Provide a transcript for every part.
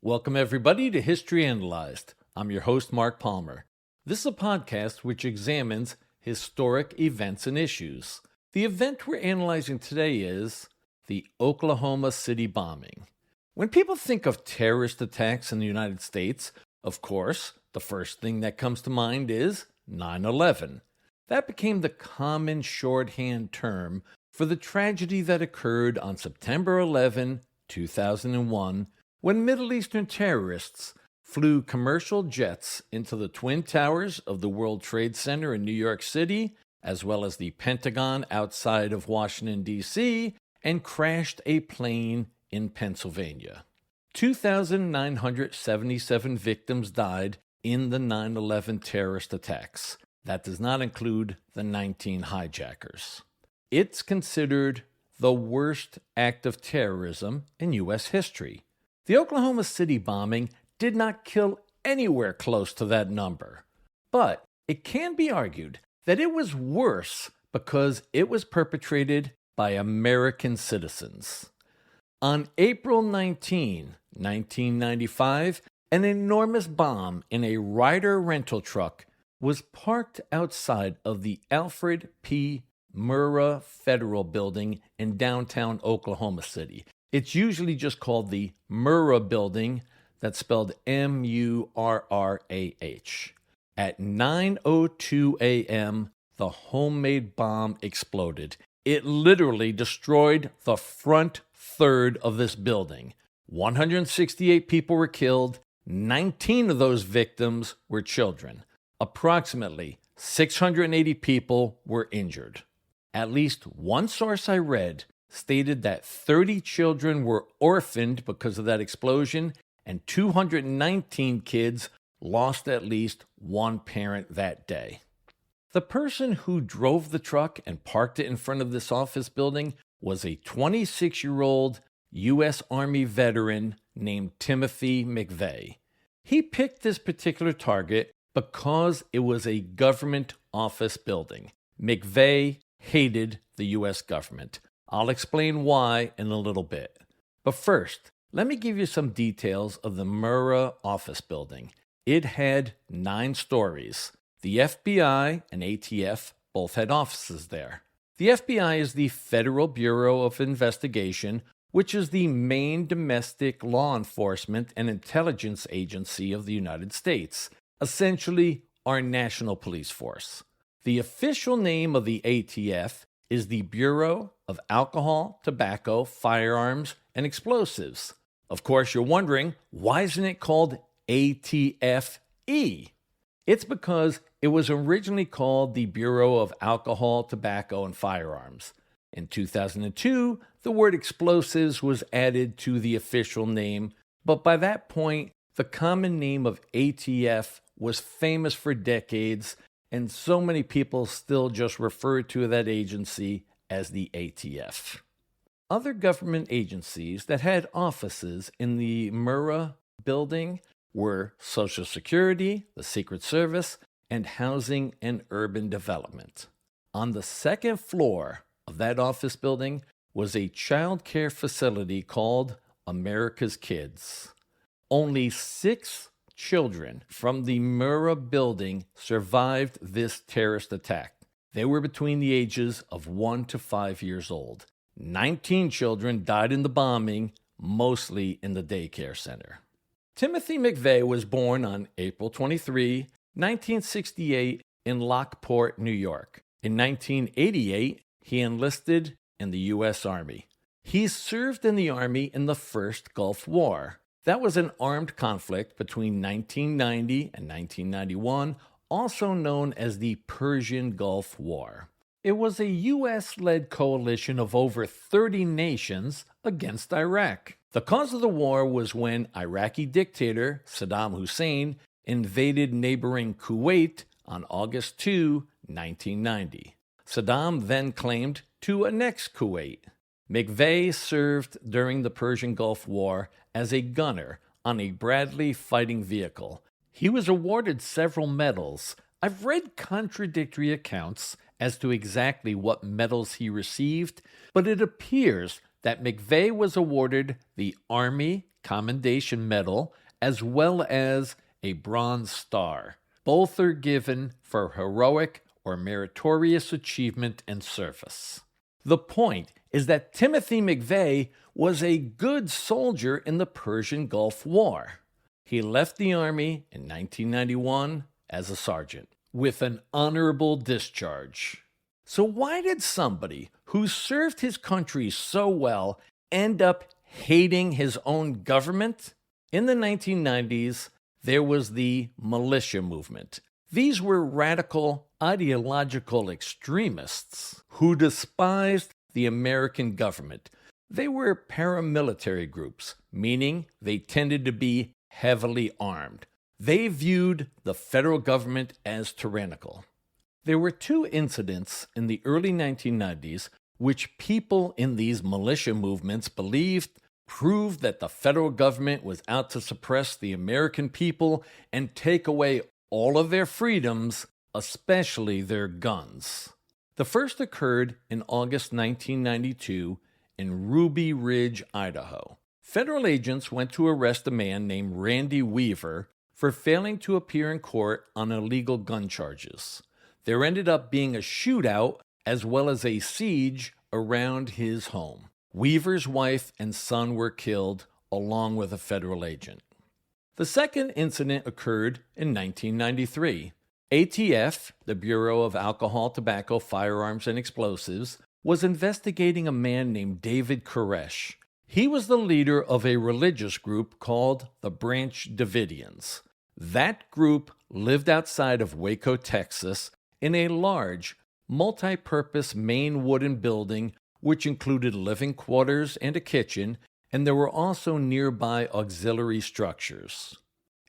Welcome, everybody, to History Analyzed. I'm your host, Mark Palmer. This is a podcast which examines historic events and issues. The event we're analyzing today is the Oklahoma City bombing. When people think of terrorist attacks in the United States, of course, the first thing that comes to mind is 9/11. That became the common shorthand term for the tragedy that occurred on September 11, 2001, when Middle Eastern terrorists flew commercial jets into the Twin Towers of the World Trade Center in New York City, as well as the Pentagon outside of Washington, D.C., and crashed a plane in Pennsylvania. 2,977 victims died in the 9/11 terrorist attacks. That does not include the 19 hijackers. It's considered the worst act of terrorism in U.S. history. The Oklahoma City bombing did not kill anywhere close to that number, but it can be argued that it was worse because it was perpetrated by American citizens. On April 19, 1995, an enormous bomb in a Ryder rental truck was parked outside of the Alfred P. Murrah Federal Building in downtown Oklahoma City. It's usually just called the Murrah Building, that's spelled M-U-R-R-A-H. At 9:02 a.m., the homemade bomb exploded. It literally destroyed the front third of this building. 168 people were killed. 19 of those victims were children. Approximately 680 people were injured. At least one source I read stated that 30 children were orphaned because of that explosion, and 219 kids lost at least one parent that day. The person who drove the truck and parked it in front of this office building was a 26-year-old U.S. Army veteran named Timothy McVeigh. He picked this particular target because it was a government office building. McVeigh hated the U.S. government. I'll explain why in a little bit. But first, let me give you some details of the Murrah office building. It had 9 stories. The FBI and ATF both had offices there. The FBI is the Federal Bureau of Investigation, which is the main domestic law enforcement and intelligence agency of the United States, essentially our national police force. The official name of the ATF is the Bureau of Alcohol, Tobacco, Firearms, and Explosives. Of course, you're wondering, why isn't it called ATFE? It's because it was originally called the Bureau of Alcohol, Tobacco, and Firearms. In 2002, the word explosives was added to the official name, but by that point, the common name of ATF was famous for decades, and so many people still just refer to that agency as the ATF. Other government agencies that had offices in the Murrah building were Social Security, the Secret Service, and Housing and Urban Development. On the second floor of that office building was a child care facility called America's Kids. Only 6 children from the Murrah building survived this terrorist attack. They were between the ages of 1 to 5 years old. 19 children died in the bombing, mostly in the daycare center. Timothy McVeigh was born on April 23, 1968, in Lockport, New York. In 1988, he enlisted in the U.S. Army. He served in the Army in the First Gulf War. That was an armed conflict between 1990 and 1991, also known as the Persian Gulf War. It was a U.S.-led coalition of over 30 nations against Iraq. The cause of the war was when Iraqi dictator Saddam Hussein invaded neighboring Kuwait on August 2, 1990. Saddam then claimed to annex Kuwait. McVeigh served during the Persian Gulf War as a gunner on a Bradley fighting vehicle. He was awarded several medals. I've read contradictory accounts as to exactly what medals he received, but it appears that McVeigh was awarded the Army Commendation Medal, as well as a Bronze Star. Both are given for heroic or meritorious achievement and service. The point is that Timothy McVeigh was a good soldier in the Persian Gulf War. He left the Army in 1991 as a sergeant with an honorable discharge. So why did somebody who served his country so well end up hating his own government? In the 1990s, there was the militia movement. These were radical, ideological extremists who despised the American government. They were paramilitary groups, meaning they tended to be heavily armed. They viewed the federal government as tyrannical. There were two incidents in the early 1990s which people in these militia movements believed proved that the federal government was out to suppress the American people and take away all of their freedoms, especially their guns. The first occurred in August 1992 in Ruby Ridge, Idaho. Federal agents went to arrest a man named Randy Weaver for failing to appear in court on illegal gun charges. There ended up being a shootout as well as a siege around his home. Weaver's wife and son were killed, along with a federal agent. The second incident occurred in 1993. ATF, the Bureau of Alcohol, Tobacco, Firearms, and Explosives, was investigating a man named David Koresh. He was the leader of a religious group called the Branch Davidians. That group lived outside of Waco, Texas, in a large, multi-purpose main wooden building which included living quarters and a kitchen, and there were also nearby auxiliary structures.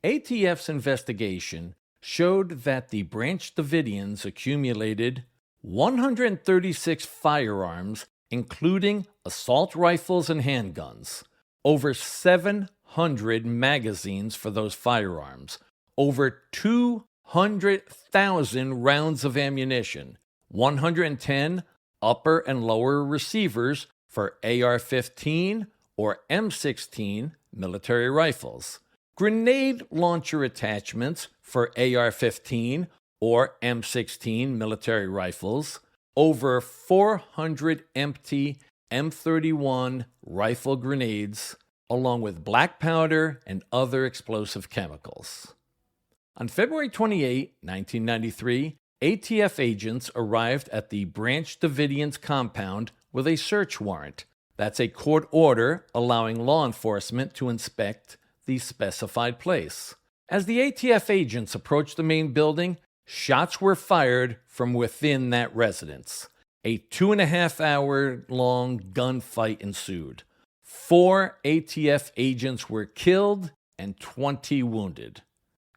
ATF's investigation showed that the Branch Davidians accumulated 136 firearms, including assault rifles and handguns, over 700 magazines for those firearms, over 200,000 rounds of ammunition, 110 upper and lower receivers for AR-15 or M16 military rifles, grenade launcher attachments for AR-15 or M16 military rifles, over 400 empty M31 rifle grenades, along with black powder and other explosive chemicals. On February 28, 1993, ATF agents arrived at the Branch Davidians compound with a search warrant. That's a court order allowing law enforcement to inspect the specified place. As the ATF agents approached the main building, shots were fired from within that residence. A 2.5-hour-long gunfight ensued. 4 ATF agents were killed and 20 wounded.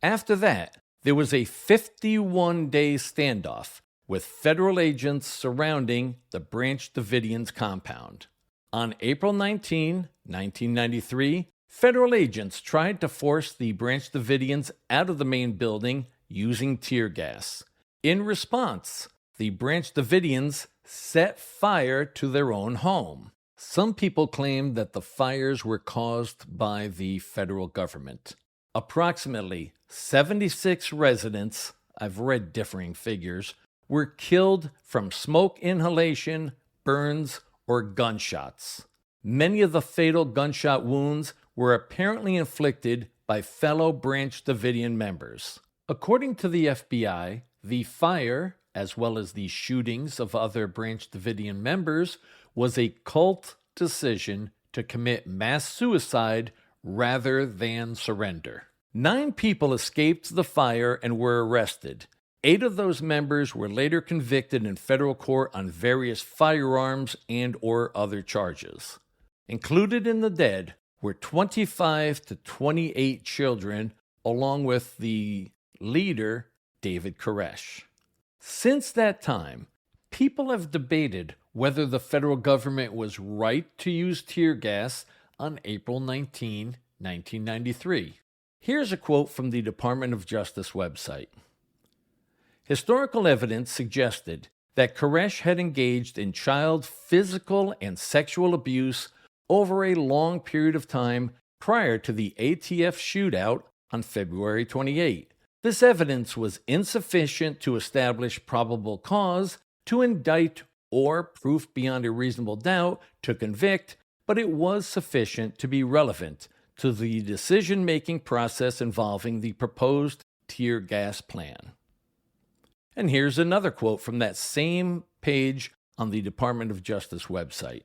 After that, there was a 51-day standoff with federal agents surrounding the Branch Davidians compound. On April 19, 1993, federal agents tried to force the Branch Davidians out of the main building using tear gas. In response, the Branch Davidians set fire to their own home. Some people claim that the fires were caused by the federal government. Approximately 76 residents, I've read differing figures, were killed from smoke inhalation, burns, or gunshots. Many of the fatal gunshot wounds were apparently inflicted by fellow Branch Davidian members. According to the FBI, the fire, as well as the shootings of other Branch Davidian members, was a cult decision to commit mass suicide rather than surrender. 9 people escaped the fire and were arrested. 8 of those members were later convicted in federal court on various firearms and/or other charges. Included in the dead were 25 to 28 children, along with the leader, David Koresh. Since that time, people have debated whether the federal government was right to use tear gas on April 19, 1993. Here's a quote from the Department of Justice website. Historical evidence suggested that Koresh had engaged in child physical and sexual abuse over a long period of time prior to the ATF shootout on February 28. This evidence was insufficient to establish probable cause to indict or proof beyond a reasonable doubt to convict, but it was sufficient to be relevant to the decision-making process involving the proposed tear gas plan. And here's another quote from that same page on the Department of Justice website.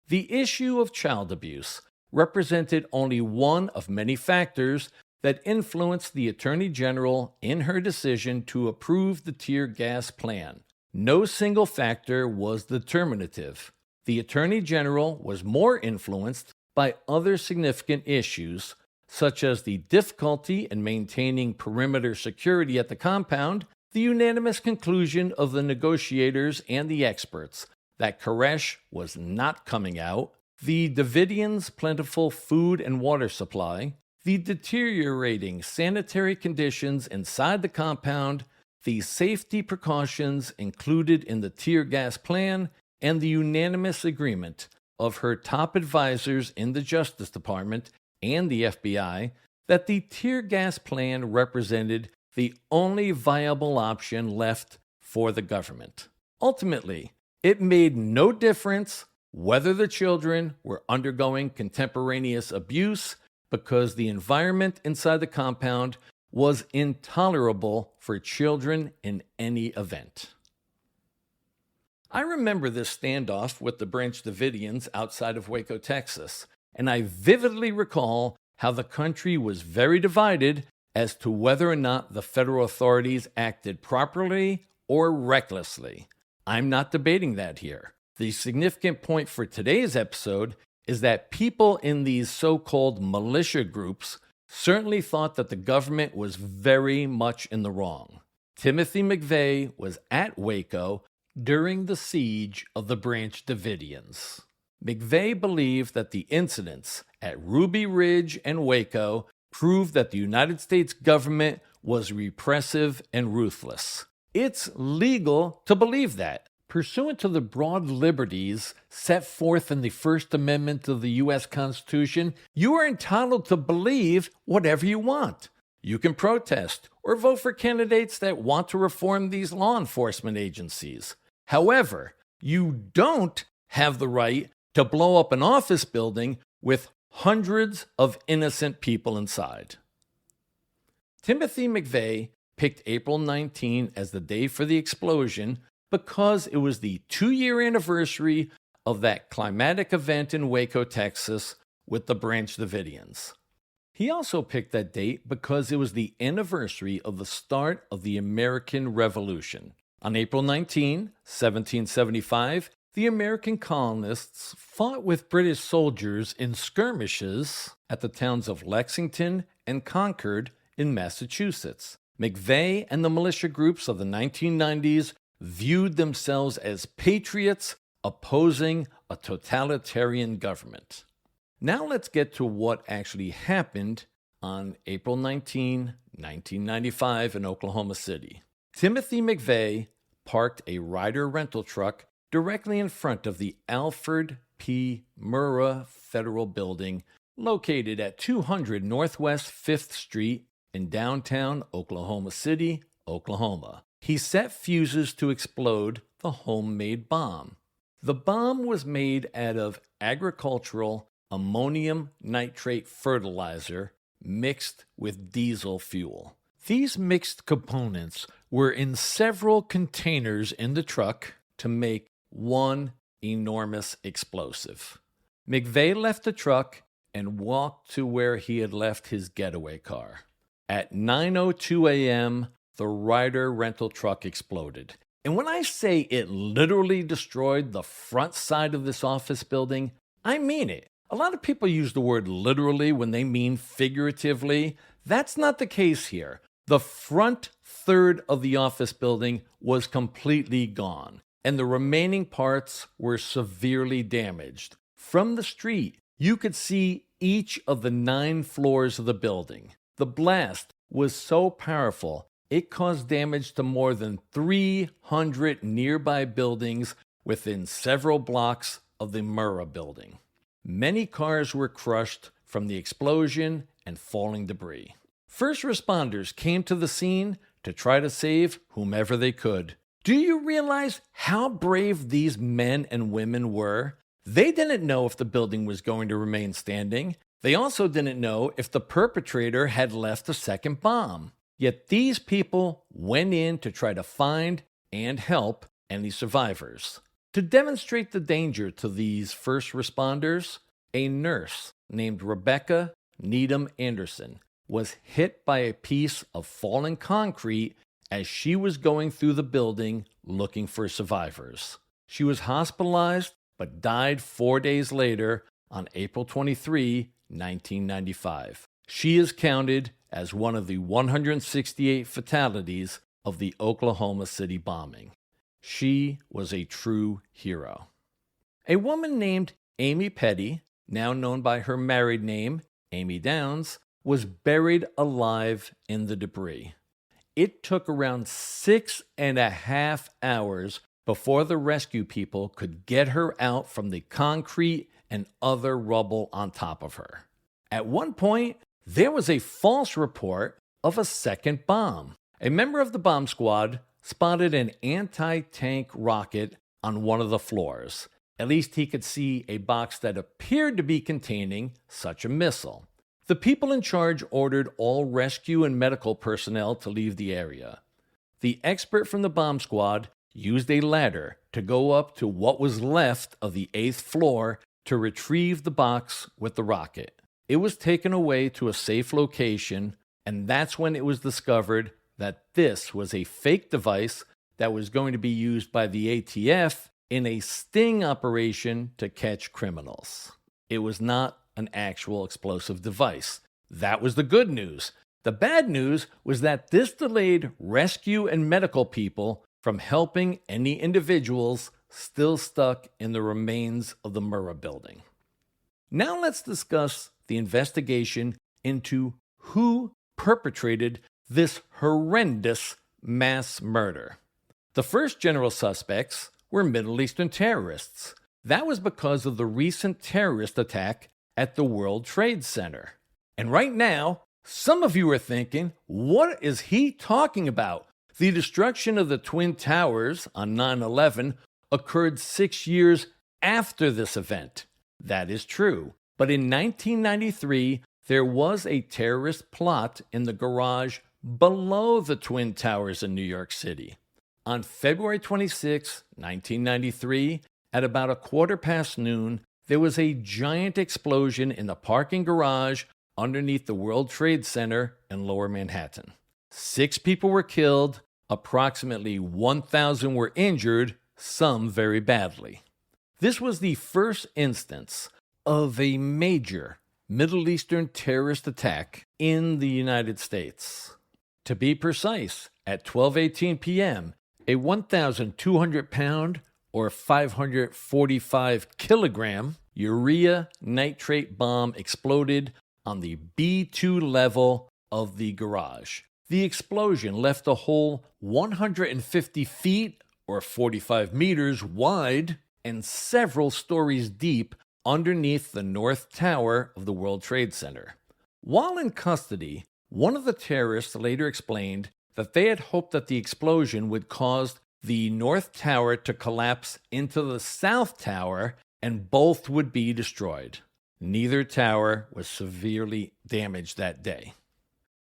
The issue of child abuse represented only one of many factors that influenced the Attorney General in her decision to approve the tear gas plan. No single factor was determinative. The Attorney General was more influenced by other significant issues, such as the difficulty in maintaining perimeter security at the compound, the unanimous conclusion of the negotiators and the experts that Koresh was not coming out, the Davidians' plentiful food and water supply, the deteriorating sanitary conditions inside the compound, the safety precautions included in the tear gas plan, and the unanimous agreement of her top advisors in the Justice Department and the FBI that the tear gas plan represented the only viable option left for the government. Ultimately, it made no difference whether the children were undergoing contemporaneous abuse because the environment inside the compound was intolerable for children in any event. I remember this standoff with the Branch Davidians outside of Waco, Texas, and I vividly recall how the country was very divided as to whether or not the federal authorities acted properly or recklessly. I'm not debating that here. The significant point for today's episode is that people in these so-called militia groups certainly thought that the government was very much in the wrong. Timothy McVeigh was at Waco during the siege of the Branch Davidians. McVeigh believed that the incidents at Ruby Ridge and Waco proved that the United States government was repressive and ruthless. It's legal to believe that. Pursuant to the broad liberties set forth in the First Amendment of the U.S. Constitution, you are entitled to believe whatever you want. You can protest or vote for candidates that want to reform these law enforcement agencies. However, you don't have the right to blow up an office building with hundreds of innocent people inside. Timothy McVeigh picked April 19 as the day for the explosion because it was the 2-year anniversary of that climatic event in Waco, Texas, with the Branch Davidians. He also picked that date because it was the anniversary of the start of the American Revolution. On April 19, 1775, the American colonists fought with British soldiers in skirmishes at the towns of Lexington and Concord in Massachusetts. McVeigh and the militia groups of the 1990s viewed themselves as patriots opposing a totalitarian government. Now let's get to what actually happened on April 19, 1995 in Oklahoma City. Timothy McVeigh parked a Ryder rental truck directly in front of the Alfred P. Murrah Federal Building located at 200 Northwest 5th Street in downtown Oklahoma City, Oklahoma. He set fuses to explode the homemade bomb. The bomb was made out of agricultural ammonium nitrate fertilizer mixed with diesel fuel. These mixed components were in several containers in the truck to make one enormous explosive. McVeigh left the truck and walked to where he had left his getaway car. At 9:02 a.m., the Ryder rental truck exploded. And when I say it literally destroyed the front side of this office building, I mean it. A lot of people use the word literally when they mean figuratively. That's not the case here. The front third of the office building was completely gone, and the remaining parts were severely damaged. From the street, you could see each of the 9 floors of the building. The blast was so powerful, it caused damage to more than 300 nearby buildings within several blocks of the Murrah building. Many cars were crushed from the explosion and falling debris. First responders came to the scene to try to save whomever they could. Do you realize how brave these men and women were? They didn't know if the building was going to remain standing. They also didn't know if the perpetrator had left a second bomb. Yet these people went in to try to find and help any survivors. To demonstrate the danger to these first responders, a nurse named Rebecca Needham Anderson was hit by a piece of fallen concrete as she was going through the building looking for survivors. She was hospitalized but died 4 days later on April 23, 1995. She is counted as one of the 168 fatalities of the Oklahoma City bombing. She was a true hero. A woman named Amy Petty, now known by her married name, Amy Downs, was buried alive in the debris. It took around 6.5 hours before the rescue people could get her out from the concrete and other rubble on top of her. At one point, there was a false report of a second bomb. A member of the bomb squad spotted an anti-tank rocket on one of the floors. At least he could see a box that appeared to be containing such a missile. The people in charge ordered all rescue and medical personnel to leave the area. The expert from the bomb squad used a ladder to go up to what was left of the 8th floor to retrieve the box with the rocket. It was taken away to a safe location, and that's when it was discovered that this was a fake device that was going to be used by the ATF in a sting operation to catch criminals. It was not an actual explosive device. That was the good news. The bad news was that this delayed rescue and medical people from helping any individuals still stuck in the remains of the Murrah building. Now let's discuss the investigation into who perpetrated this horrendous mass murder. The first general suspects were Middle Eastern terrorists. That was because of the recent terrorist attack at the World Trade Center. And right now, some of you are thinking, what is he talking about? The destruction of the Twin Towers on 9/11 occurred 6 years after this event. That is true. But in 1993, there was a terrorist plot in the garage below the Twin Towers in New York City. On February 26, 1993, at about noon, there was a giant explosion in the parking garage underneath the World Trade Center in Lower Manhattan. 6 people were killed, approximately 1,000 were injured, some very badly. This was the first instance of a major Middle Eastern terrorist attack in the United States. To be precise, at 12:18 p.m., a 1,200-pound or 545-kilogram urea nitrate bomb exploded on the B2 level of the garage. The explosion left a hole 150 feet or 45 meters wide and several stories deep underneath the North Tower of the World Trade Center. While in custody, one of the terrorists later explained that they had hoped that the explosion would cause the North Tower to collapse into the South Tower and both would be destroyed. Neither tower was severely damaged that day.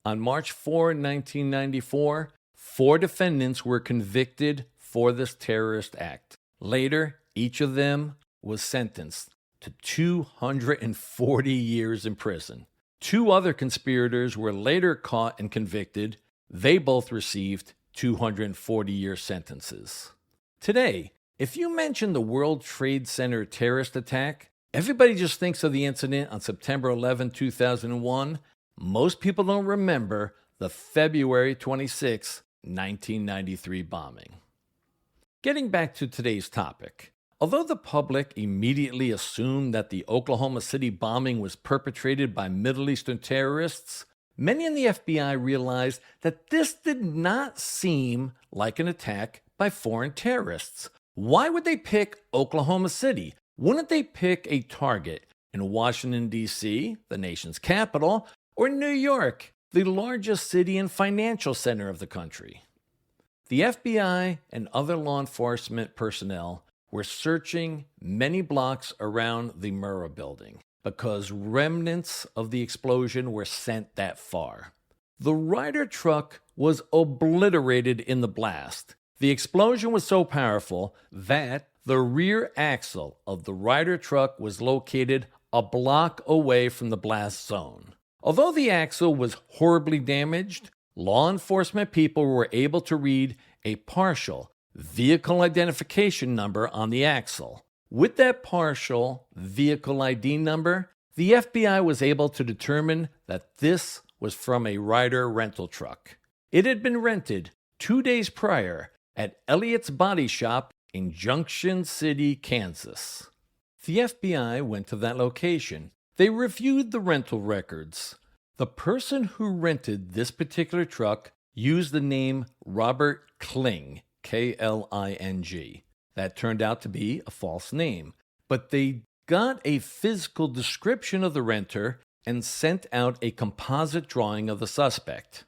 On March 4, 1994, 4 defendants were convicted for this terrorist act. Later, each of them was sentenced to 240 years in prison. 2 other conspirators were later caught and convicted. They both received 240-year sentences. Today, if you mention the World Trade Center terrorist attack, everybody just thinks of the incident on September 11, 2001. Most people don't remember the February 26, 1993 bombing. Getting back to today's topic, although the public immediately assumed that the Oklahoma City bombing was perpetrated by Middle Eastern terrorists, many in the FBI realized that this did not seem like an attack by foreign terrorists. Why would they pick Oklahoma City? Wouldn't they pick a target in Washington, D.C., the nation's capital, or New York, the largest city and financial center of the country. The FBI and other law enforcement personnel were searching many blocks around the Murrah building because remnants of the explosion were sent that far. The Ryder truck was obliterated in the blast. The explosion was so powerful that the rear axle of the Ryder truck was located a block away from the blast zone. Although the axle was horribly damaged, law enforcement people were able to read a partial vehicle identification number on the axle. With that partial vehicle ID number, the FBI was able to determine that this was from a Ryder rental truck. It had been rented 2 days prior at Elliott's Body Shop in Junction City, Kansas. The FBI went to that location. They reviewed the rental records. The person who rented this particular truck used the name Robert Kling, K-L-I-N-G. That turned out to be a false name, but they got a physical description of the renter and sent out a composite drawing of the suspect.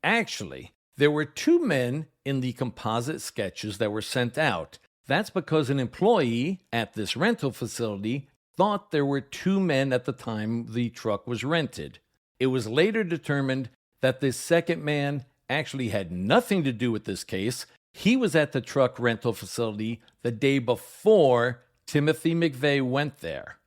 Actually, there were 2 men in the composite sketches that were sent out. That's because an employee at this rental facility thought there were 2 men at the time the truck was rented. It was later determined that this second man actually had nothing to do with this case. He was at the truck rental facility the day before Timothy McVeigh went there.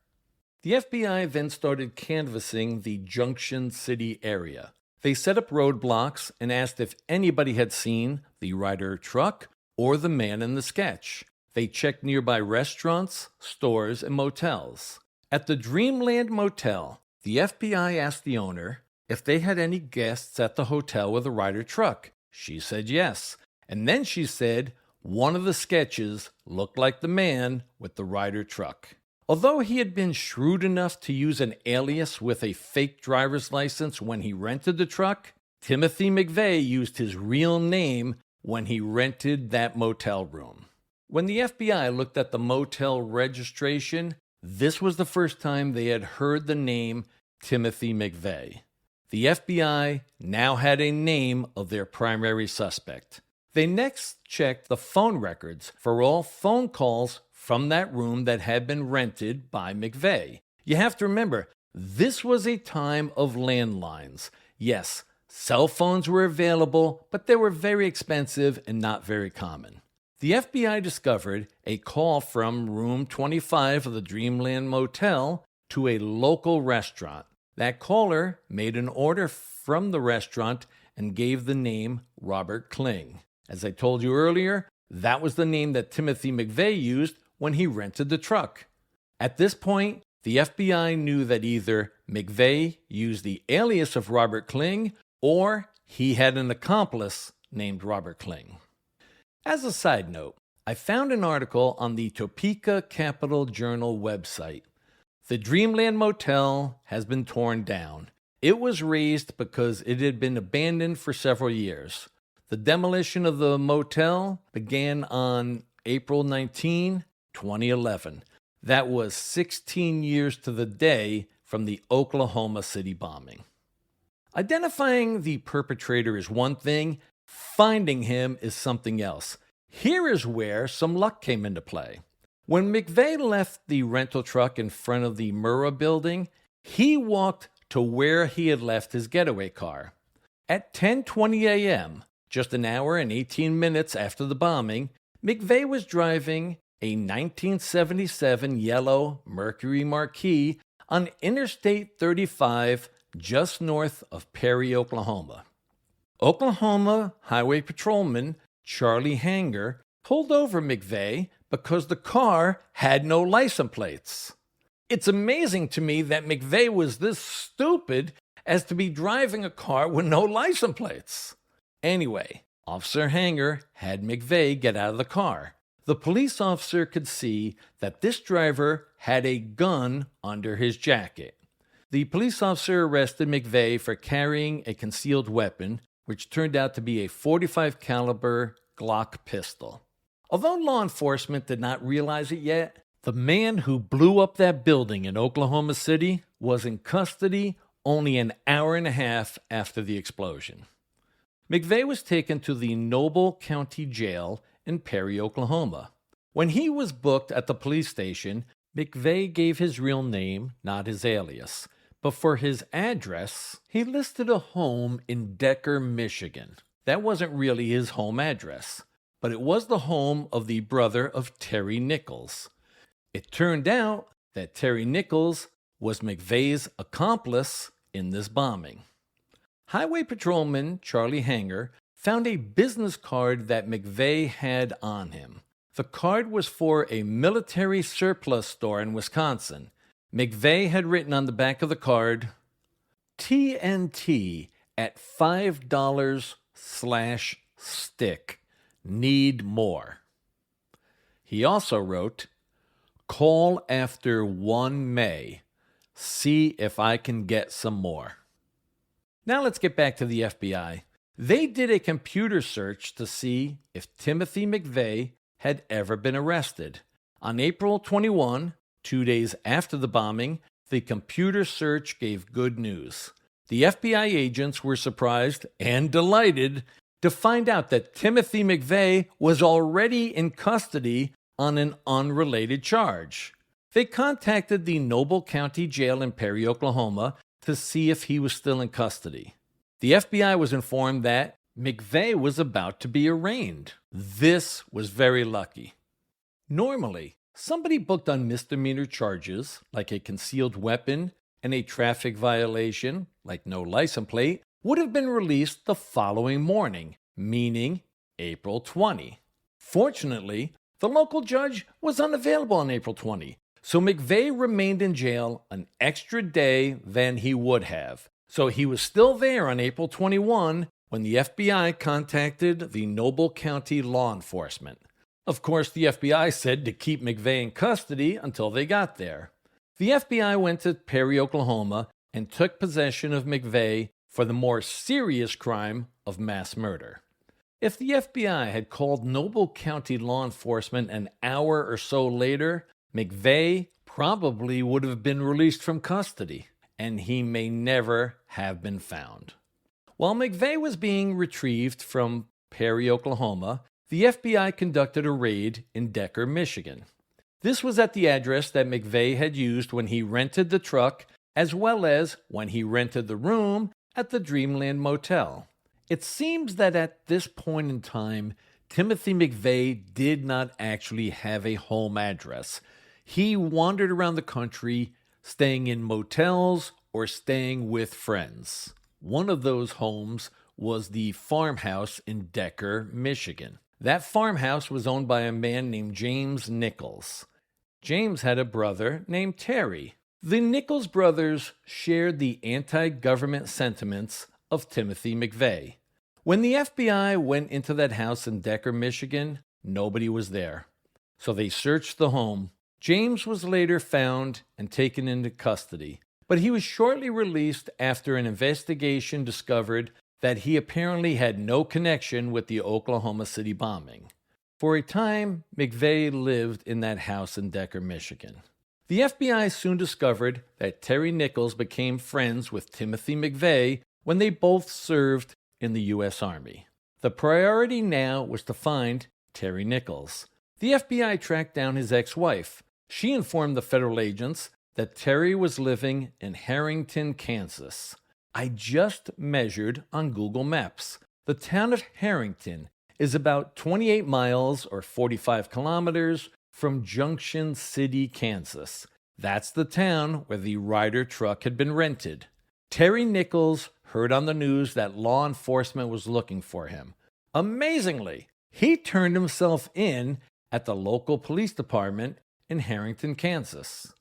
The FBI then started canvassing the Junction City area. They set up roadblocks and asked if anybody had seen the Ryder truck or the man in the sketch. They checked nearby restaurants, stores, and motels. At the Dreamland Motel, the FBI asked the owner if they had any guests at the hotel with a Ryder truck. She said yes. And then she said one of the sketches looked like the man with the Ryder truck. Although he had been shrewd enough to use an alias with a fake driver's license when he rented the truck, Timothy McVeigh used his real name when he rented that motel room. When the FBI looked at the motel registration, this was the first time they had heard the name Timothy McVeigh. The FBI now had a name of their primary suspect. They next checked the phone records for all phone calls from that room that had been rented by McVeigh. You have to remember, this was a time of landlines. Yes, cell phones were available, but they were very expensive and not very common. The FBI discovered a call from room 25 of the Dreamland Motel to a local restaurant. That caller made an order from the restaurant and gave the name Robert Kling. As I told you earlier, that was the name that Timothy McVeigh used when he rented the truck. At this point, the FBI knew that either McVeigh used the alias of Robert Kling or he had an accomplice named Robert Kling. As a side note, I found an article on the Topeka Capital Journal website. The Dreamland Motel has been torn down. It was razed because it had been abandoned for several years. The demolition of the motel began on April 19, 2011. That was 16 years to the day from the Oklahoma City bombing. Identifying the perpetrator is one thing, finding him is something else. Here is where some luck came into play. When McVeigh left the rental truck in front of the Murrah building, he walked to where he had left his getaway car. At 10:20 a.m., just an hour and 18 minutes after the bombing, McVeigh was driving a 1977 yellow Mercury Marquis on Interstate 35 just north of Perry, Oklahoma. Oklahoma Highway Patrolman Charlie Hanger pulled over McVeigh because the car had no license plates. It's amazing to me that McVeigh was this stupid as to be driving a car with no license plates. Anyway, Officer Hanger had McVeigh get out of the car. The police officer could see that this driver had a gun under his jacket. The police officer arrested McVeigh for carrying a concealed weapon, which turned out to be a .45 caliber Glock pistol. Although law enforcement did not realize it yet, The man who blew up that building in Oklahoma City was in custody only an hour and a half after the explosion. McVeigh was taken to the Noble County Jail in Perry, Oklahoma. When he was booked at the police station, McVeigh gave his real name, not his alias. But for his address, he listed a home in Decker, Michigan. That wasn't really his home address, but it was the home of the brother of Terry Nichols. It turned out that Terry Nichols was McVeigh's accomplice in this bombing. Highway Patrolman Charlie Hanger found a business card that McVeigh had on him. The card was for a military surplus store in Wisconsin. McVeigh had written on the back of the card, TNT at $5/stick. Need more. He also wrote, call after 1 May. See if I can get some more. Now let's get back to the FBI. They did a computer search to see if Timothy McVeigh had ever been arrested. On April 21, 2 days after the bombing, the computer search gave good news. The FBI agents were surprised and delighted to find out that Timothy McVeigh was already in custody on an unrelated charge. They contacted the Noble County Jail in Perry, Oklahoma, to see if he was still in custody. The FBI was informed that McVeigh was about to be arraigned. This was very lucky. Normally, somebody booked on misdemeanor charges, like a concealed weapon and a traffic violation, like no license plate, would have been released the following morning, meaning April 20. Fortunately, the local judge was unavailable on April 20, so McVeigh remained in jail an extra day than he would have. So he was still there on April 21 when the FBI contacted the Noble County law enforcement. Of course, the FBI said to keep McVeigh in custody until they got there. The FBI went to Perry, Oklahoma, and took possession of McVeigh for the more serious crime of mass murder. If the FBI had called Noble County law enforcement an hour or so later, McVeigh probably would have been released from custody, and he may never have been found. While McVeigh was being retrieved from Perry, Oklahoma, the FBI conducted a raid in Decker, Michigan. This was at the address that McVeigh had used when he rented the truck, as well as when he rented the room at the Dreamland Motel. It seems that at this point in time, Timothy McVeigh did not actually have a home address. He wandered around the country, staying in motels or staying with friends. One of those homes was the farmhouse in Decker, Michigan. That farmhouse was owned by a man named James Nichols. James had a brother named Terry. The Nichols brothers shared the anti-government sentiments of Timothy McVeigh. When the FBI went into that house in Decker, Michigan, nobody was there. So they searched the home. James was later found and taken into custody, but he was shortly released after an investigation discovered that he apparently had no connection with the Oklahoma City bombing. For a time, McVeigh lived in that house in Decker, Michigan. The FBI soon discovered that Terry Nichols became friends with Timothy McVeigh when they both served in the U.S. Army. The priority now was to find Terry Nichols. The FBI tracked down his ex-wife. She informed the federal agents that Terry was living in Harrington, Kansas. I just measured on Google Maps. The town of Harrington is about 28 miles or 45 kilometers from Junction City, Kansas. That's the town where the Ryder truck had been rented. Terry Nichols heard on the news that law enforcement was looking for him. Amazingly, he turned himself in at the local police department in Harrington, Kansas.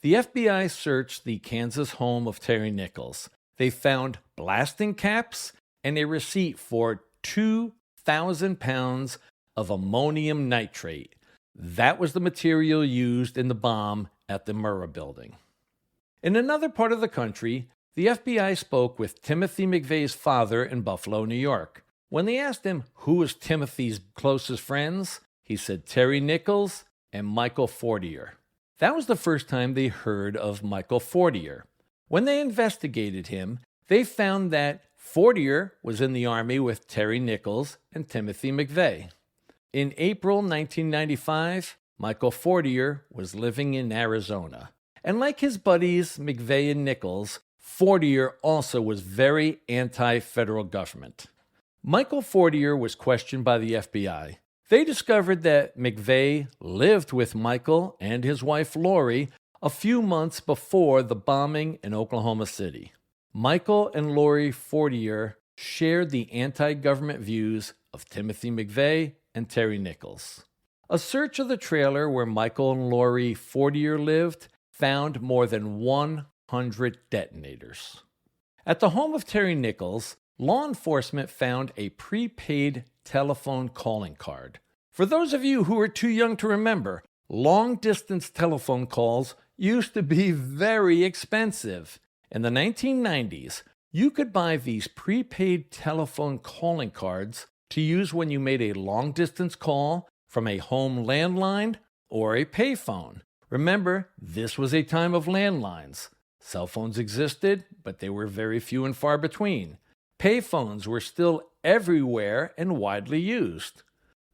The FBI searched the Kansas home of Terry Nichols. They found blasting caps and a receipt for 2,000 pounds of ammonium nitrate. That was the material used in the bomb at the Murrah building. In another part of the country, the FBI spoke with Timothy McVeigh's father in Buffalo, New York. When they asked him who was Timothy's closest friends, he said Terry Nichols and Michael Fortier. That was the first time they heard of Michael Fortier. When they investigated him, they found that Fortier was in the Army with Terry Nichols and Timothy McVeigh. In April 1995, Michael Fortier was living in Arizona. And like his buddies McVeigh and Nichols, Fortier also was very anti-federal government. Michael Fortier was questioned by the FBI. They discovered that McVeigh lived with Michael and his wife Lori a few months before the bombing in Oklahoma City. Michael and Lori Fortier shared the anti-government views of Timothy McVeigh and Terry Nichols. A search of the trailer where Michael and Lori Fortier lived found more than 100 detonators. At the home of Terry Nichols, law enforcement found a prepaid telephone calling card. For those of you who are too young to remember, long-distance telephone calls used to be very expensive. In the 1990s, you could buy these prepaid telephone calling cards to use when you made a long-distance call from a home landline or a payphone. Remember, this was a time of landlines. Cell phones existed, but they were very few and far between. Payphones were still everywhere and widely used.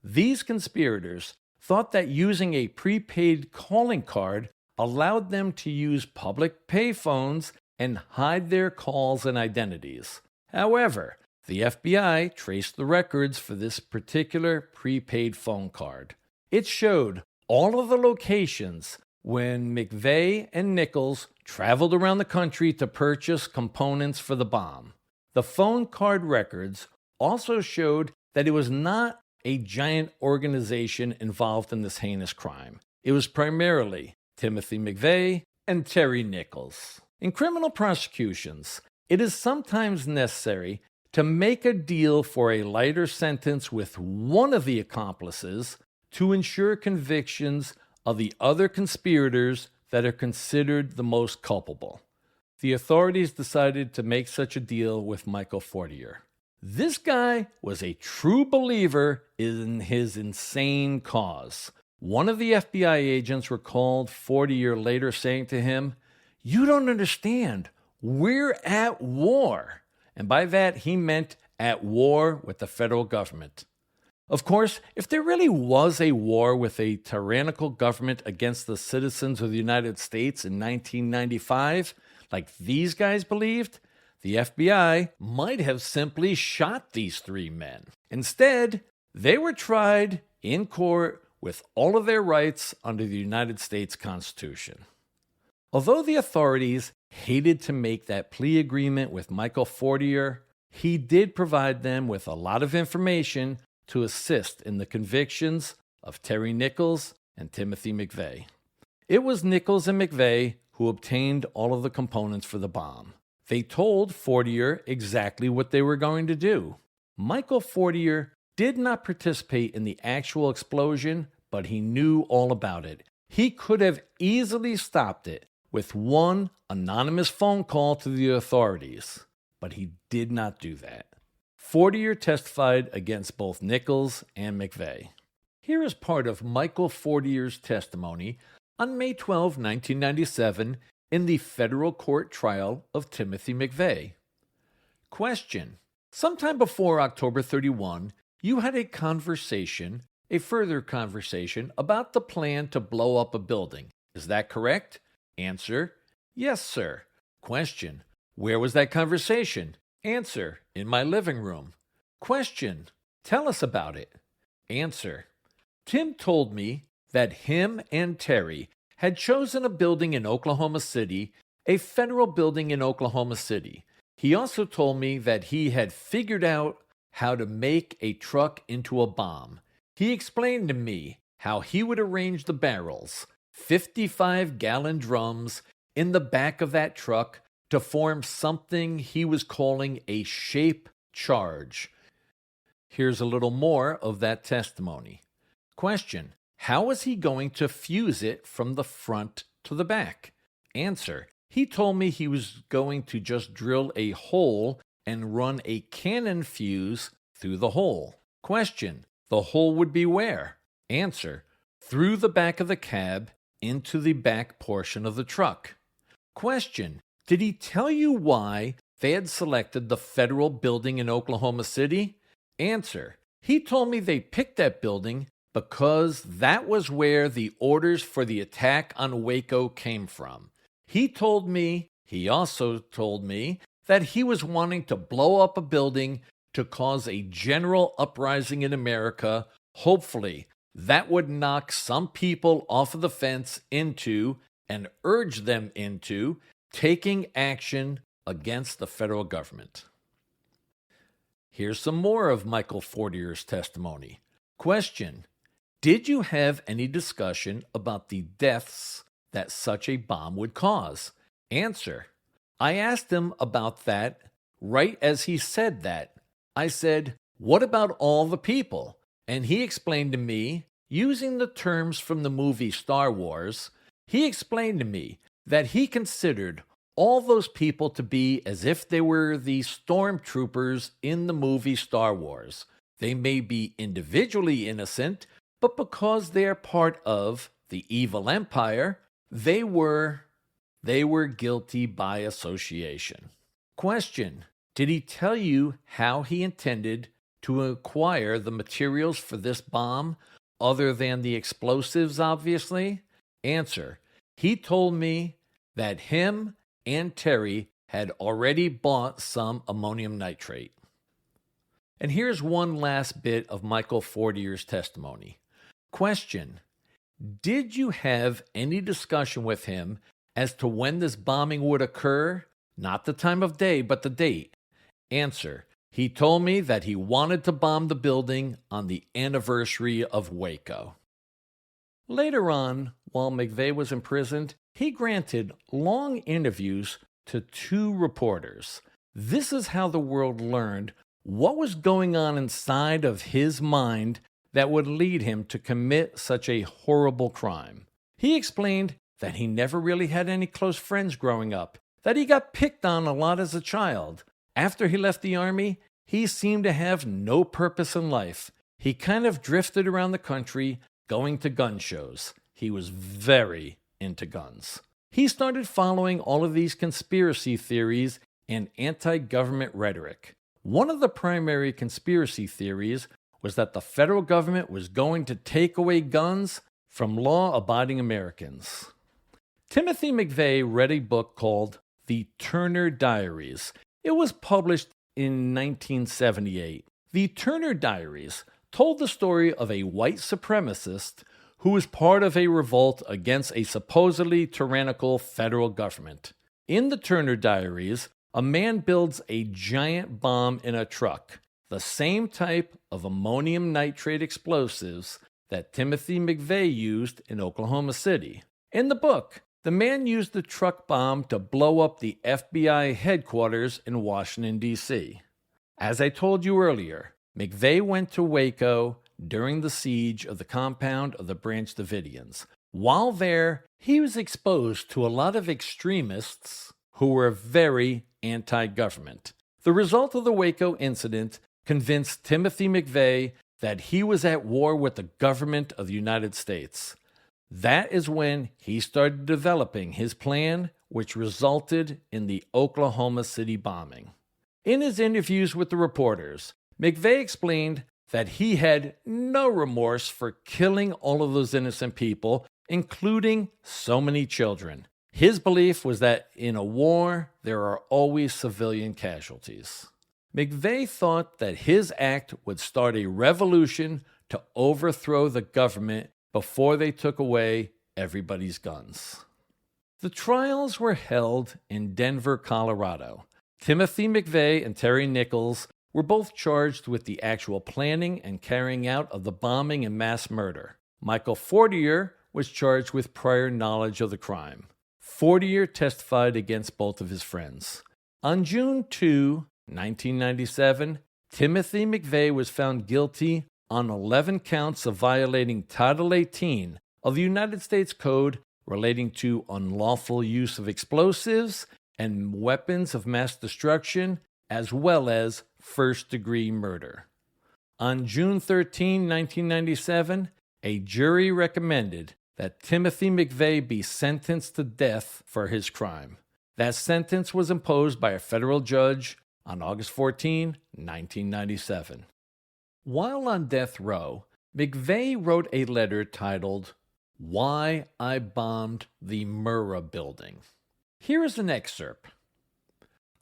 These conspirators thought that using a prepaid calling card allowed them to use public payphones and hide their calls and identities. However, the FBI traced the records for this particular prepaid phone card. It showed all of the locations when McVeigh and Nichols traveled around the country to purchase components for the bomb. The phone card records also showed that it was not a giant organization involved in this heinous crime. It was primarily Timothy McVeigh and Terry Nichols. In criminal prosecutions, it is sometimes necessary to make a deal for a lighter sentence with one of the accomplices to ensure convictions of the other conspirators that are considered the most culpable. The authorities decided to make such a deal with Michael Fortier. This guy was a true believer in his insane cause. One of the FBI agents recalled Fortier later saying to him, "You don't understand. We're at war." And by that, he meant at war with the federal government. Of course, if there really was a war with a tyrannical government against the citizens of the United States in 1995, like these guys believed, the FBI might have simply shot these three men. Instead, they were tried in court with all of their rights under the United States Constitution. Although the authorities hated to make that plea agreement with Michael Fortier, he did provide them with a lot of information to assist in the convictions of Terry Nichols and Timothy McVeigh. It was Nichols and McVeigh who obtained all of the components for the bomb. They told Fortier exactly what they were going to do. Michael Fortier did not participate in the actual explosion, but he knew all about it. He could have easily stopped it with one anonymous phone call to the authorities, but he did not do that. Fortier testified against both Nichols and McVeigh. Here is part of Michael Fortier's testimony on May 12, 1997, in the federal court trial of Timothy McVeigh. Question: sometime before October 31, you had a further conversation about the plan to blow up a building. Is that correct? Answer: yes, sir. Question: where was that conversation? Answer: in my living room. Question: tell us about it. Answer: Tim told me that him and Terry had chosen a building in Oklahoma City, a federal building in Oklahoma City. He also told me that he had figured out how to make a truck into a bomb. He explained to me how he would arrange the barrels, 55-gallon drums, in the back of that truck to form something he was calling a shape charge. Here's a little more of that testimony. Question: how was he going to fuse it from the front to the back? Answer: he told me he was going to just drill a hole and run a cannon fuse through the hole. Question: the hole would be where? Answer: through the back of the cab into the back portion of the truck. Question: did he tell you why they had selected the federal building in Oklahoma City? Answer: he told me they picked that building because that was where the orders for the attack on Waco came from. He also told me that he was wanting to blow up a building to cause a general uprising in America. Hopefully, that would knock some people off of the fence into and urge them into taking action against the federal government. Here's some more of Michael Fortier's testimony. Question: did you have any discussion about the deaths that such a bomb would cause? Answer: I asked him about that right as he said that. I said, what about all the people? And he explained to me, using the terms from the movie Star Wars, he explained to me that he considered all those people to be as if they were the stormtroopers in the movie Star Wars. They may be individually innocent, but because they are part of the evil empire, they were guilty by association. Question: did he tell you how he intended to acquire the materials for this bomb, other than the explosives, obviously? Answer: he told me that him and Terry had already bought some ammonium nitrate. And here's one last bit of Michael Fortier's testimony. Question: did you have any discussion with him as to when this bombing would occur? Not the time of day, but the date. Answer: he told me that he wanted to bomb the building on the anniversary of Waco. Later on, while McVeigh was imprisoned, he granted long interviews to 2 reporters. This is how the world learned what was going on inside of his mind that would lead him to commit such a horrible crime. He explained that he never really had any close friends growing up, that he got picked on a lot as a child. After he left the army, he seemed to have no purpose in life. He kind of drifted around the country, going to gun shows. He was very into guns. He started following all of these conspiracy theories and anti-government rhetoric. One of the primary conspiracy theories was that the federal government was going to take away guns from law-abiding Americans. Timothy McVeigh read a book called The Turner Diaries. It was published in 1978. The Turner Diaries told the story of a white supremacist who was part of a revolt against a supposedly tyrannical federal government. In the Turner Diaries, a man builds a giant bomb in a truck, the same type of ammonium nitrate explosives that Timothy McVeigh used in Oklahoma City. In the book, the man used the truck bomb to blow up the FBI headquarters in Washington, D.C. As I told you earlier, McVeigh went to Waco during the siege of the compound of the Branch Davidians. While there, he was exposed to a lot of extremists who were very anti-government. The result of the Waco incident convinced Timothy McVeigh that he was at war with the government of the United States. That is when he started developing his plan, which resulted in the Oklahoma City bombing. In his interviews with the reporters, McVeigh explained that he had no remorse for killing all of those innocent people, including so many children. His belief was that in a war, there are always civilian casualties. McVeigh thought that his act would start a revolution to overthrow the government before they took away everybody's guns. The trials were held in Denver, Colorado. Timothy McVeigh and Terry Nichols were both charged with the actual planning and carrying out of the bombing and mass murder. Michael Fortier was charged with prior knowledge of the crime. Fortier testified against both of his friends. On June 2, 1997, Timothy McVeigh was found guilty on 11 counts of violating Title 18 of the United States Code relating to unlawful use of explosives and weapons of mass destruction, as well as first-degree murder. On June 13, 1997, a jury recommended that Timothy McVeigh be sentenced to death for his crime. That sentence was imposed by a federal judge on August 14, 1997. While on death row, McVeigh wrote a letter titled, "Why I Bombed the Murrah Building." Here is an excerpt.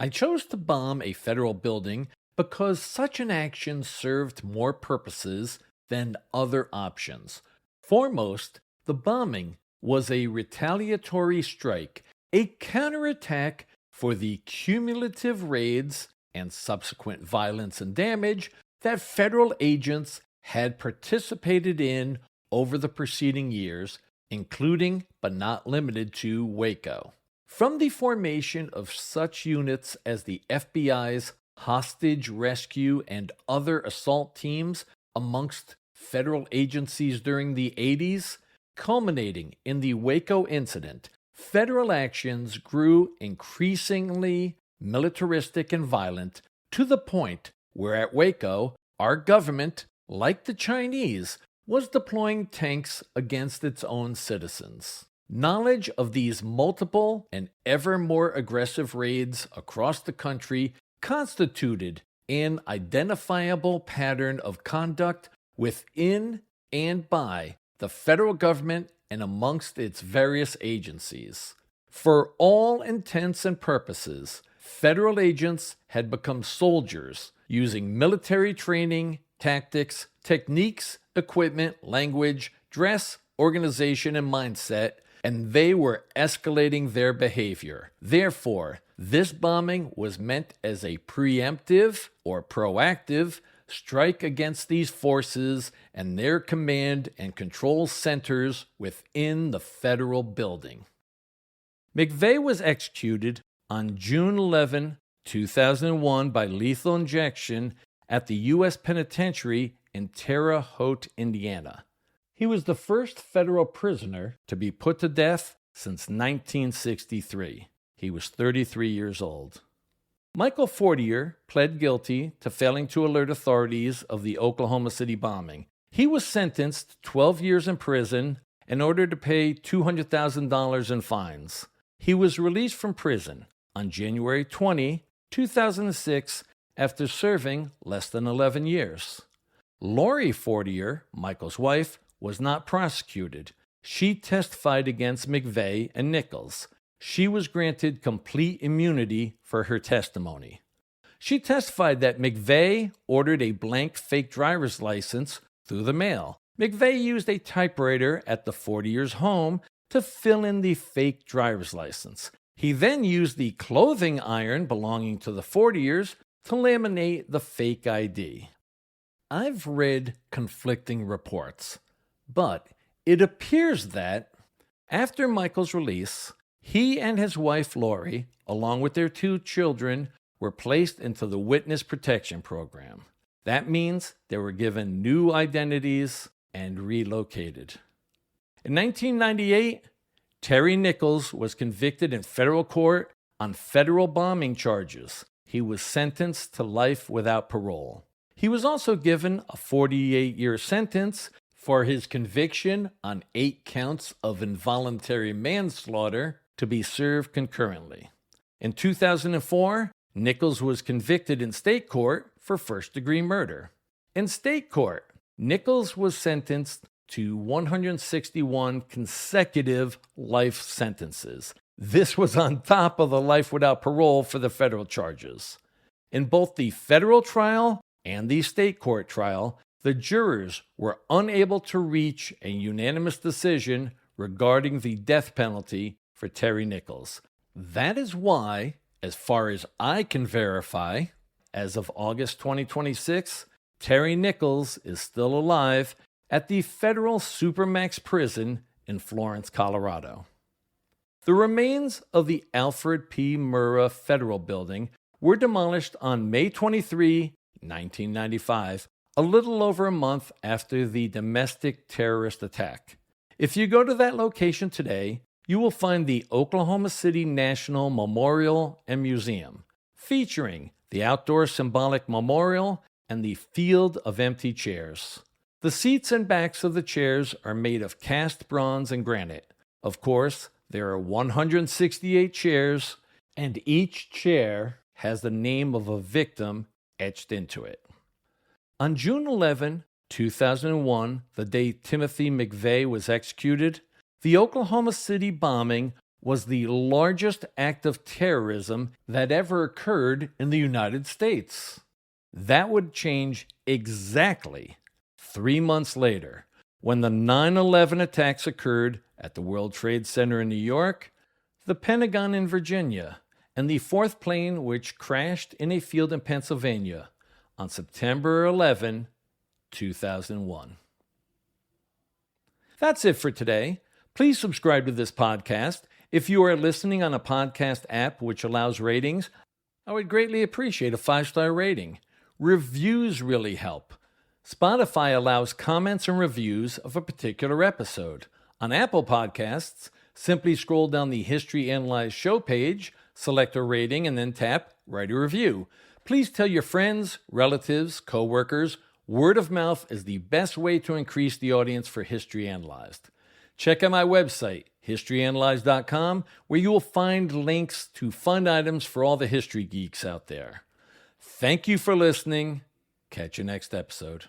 "I chose to bomb a federal building because such an action served more purposes than other options. Foremost, the bombing was a retaliatory strike, a counterattack for the cumulative raids and subsequent violence and damage that federal agents had participated in over the preceding years, including but not limited to Waco. From the formation of such units as the FBI's hostage rescue and other assault teams amongst federal agencies during the 80s, culminating in the Waco incident, federal actions grew increasingly militaristic and violent to the point where at Waco, our government, like the Chinese, was deploying tanks against its own citizens. Knowledge of these multiple and ever more aggressive raids across the country constituted an identifiable pattern of conduct within and by the federal government and amongst its various agencies. For all intents and purposes, federal agents had become soldiers, using military training, tactics, techniques, equipment, language, dress, organization, and mindset, and they were escalating their behavior. Therefore, this bombing was meant as a preemptive or proactive strike against these forces and their command and control centers within the federal building. McVeigh was executed on June 11, 2001 by lethal injection at the U.S. Penitentiary in Terre Haute, Indiana. He was the first federal prisoner to be put to death since 1963. He was 33 years old. Michael Fortier pled guilty to failing to alert authorities of the Oklahoma City bombing. He was sentenced to 12 years in prison and ordered to pay $200,000 in fines. He was released from prison on January 20, 2006, after serving less than 11 years. Lori Fortier, Michael's wife, was not prosecuted. She testified against McVeigh and Nichols. She was granted complete immunity for her testimony. She testified that McVeigh ordered a blank fake driver's license through the mail. McVeigh used a typewriter at the Fortier's home to fill in the fake driver's license. He then used the clothing iron belonging to the Fortiers to laminate the fake ID. I've read conflicting reports, but it appears that after Michael's release, he and his wife Lori, along with their 2 children, were placed into the Witness Protection Program. That means they were given new identities and relocated. In 1998, Terry Nichols was convicted in federal court on federal bombing charges. He was sentenced to life without parole. He was also given a 48-year sentence for his conviction on 8 counts of involuntary manslaughter to be served concurrently. In 2004, Nichols was convicted in state court for first-degree murder. In state court, Nichols was sentenced to 161 consecutive life sentences. This was on top of the life without parole for the federal charges. In both the federal trial and the state court trial, the jurors were unable to reach a unanimous decision regarding the death penalty for Terry Nichols. That is why, as far as I can verify, as of August 2026, Terry Nichols is still alive at the federal Supermax prison in Florence, Colorado. The remains of the Alfred P. Murrah Federal Building were demolished on May 23, 1995, a little over a month after the domestic terrorist attack. If you go to that location today, you will find the Oklahoma City National Memorial and Museum, featuring the outdoor symbolic memorial and the field of empty chairs. The seats and backs of the chairs are made of cast bronze and granite. Of course, there are 168 chairs, and each chair has the name of a victim etched into it. On June 11, 2001, the day Timothy McVeigh was executed, the Oklahoma City bombing was the largest act of terrorism that ever occurred in the United States. That would change exactly 3 months later, when the 9/11 attacks occurred at the World Trade Center in New York, the Pentagon in Virginia, and the fourth plane which crashed in a field in Pennsylvania on September 11, 2001. That's it for today. Please subscribe to this podcast. If you are listening on a podcast app which allows ratings, I would greatly appreciate a 5-star rating. Reviews really help. Spotify allows comments and reviews of a particular episode. On Apple Podcasts, simply scroll down the History Analyzed show page, select a rating, and then tap Write a Review. Please tell your friends, relatives, co-workers. Word of mouth is the best way to increase the audience for History Analyzed. Check out my website, historyanalyzed.com, where you will find links to fun items for all the history geeks out there. Thank you for listening. Catch you next episode.